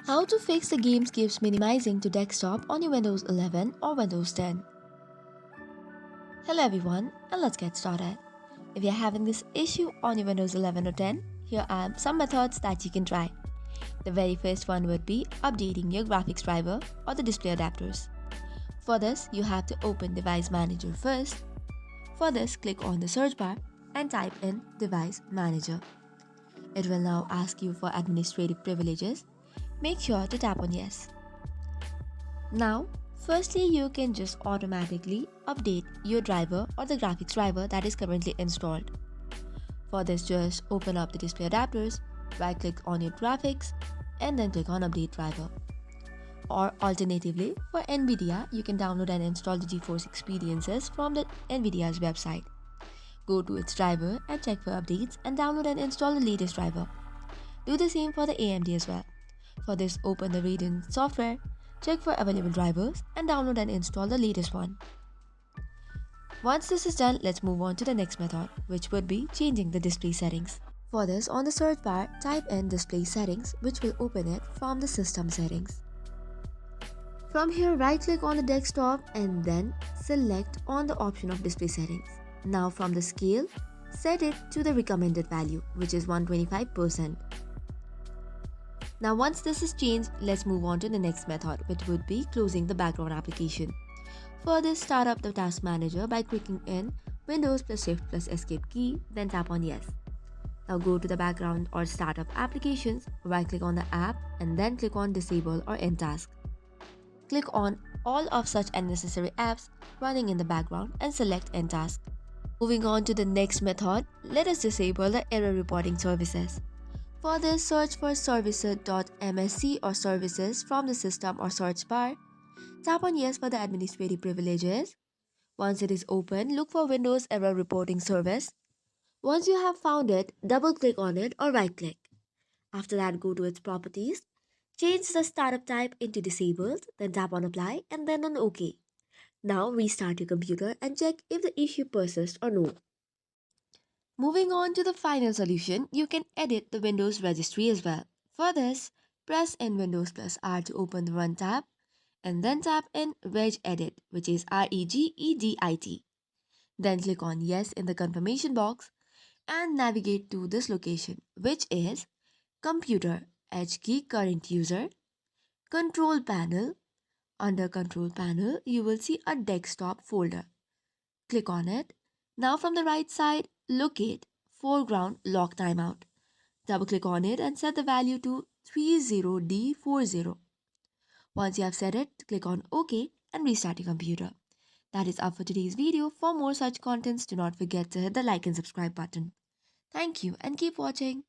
How to fix the games keeps minimizing to desktop on your Windows 11 or Windows 10. Hello everyone, and let's get started. If you're having this issue on your Windows 11 or 10, here are some methods that you can try. The very first one would be updating your graphics driver or the display adapters. For this, you have to open Device Manager first. For this, click on the search bar and type in Device Manager. It will now ask you for administrative privileges. Make sure to tap on Yes. Now, firstly, you can just automatically update your driver or the graphics driver that is currently installed. For this, just open up the display adapters, right click on your graphics, and then click on Update Driver. Or alternatively, for NVIDIA, you can download and install the GeForce Experiences from the NVIDIA's website. Go to its driver and check for updates and download and install the latest driver. Do the same for the AMD as well. For this, open the Radeon software, check for available drivers, and download and install the latest one. Once this is done, let's move on to the next method, which would be changing the display settings. For this, on the search bar, type in Display Settings, which will open it from the System Settings. From here, right-click on the desktop and then select on the option of Display Settings. Now from the scale, set it to the recommended value, which is 125%. Now once this is changed, let's move on to the next method, which would be closing the background application. For this, start up the Task Manager by clicking in Windows plus Shift plus Escape key, then tap on Yes. Now go to the background or startup applications, right click on the app and then click on Disable or End Task. Click on all of such unnecessary apps running in the background and select End Task. Moving on to the next method, let us disable the error reporting services. For this, search for services.msc or services from the system or search bar. Tap on Yes for the administrative privileges. Once it is open, look for Windows Error Reporting Service. Once you have found it, double-click on it or right-click. After that, go to its properties. Change the startup type into disabled, then tap on Apply and then on OK. Now restart your computer and check if the issue persists or no. Moving on to the final solution, you can edit the Windows registry as well. For this, press in Windows plus R to open the Run tab and then tap in Regedit, which is Regedit. Then click on Yes in the confirmation box and navigate to this location, which is Computer, H key current user, Control Panel. Under Control Panel, you will see a desktop folder. Click on it. Now from the right side, locate Foreground Lock Timeout. Double click on it and set the value to 30D40. Once you have set it, click on OK and restart your computer. That is up for today's video. For more such contents, do not forget to hit the like and subscribe button. Thank you and keep watching.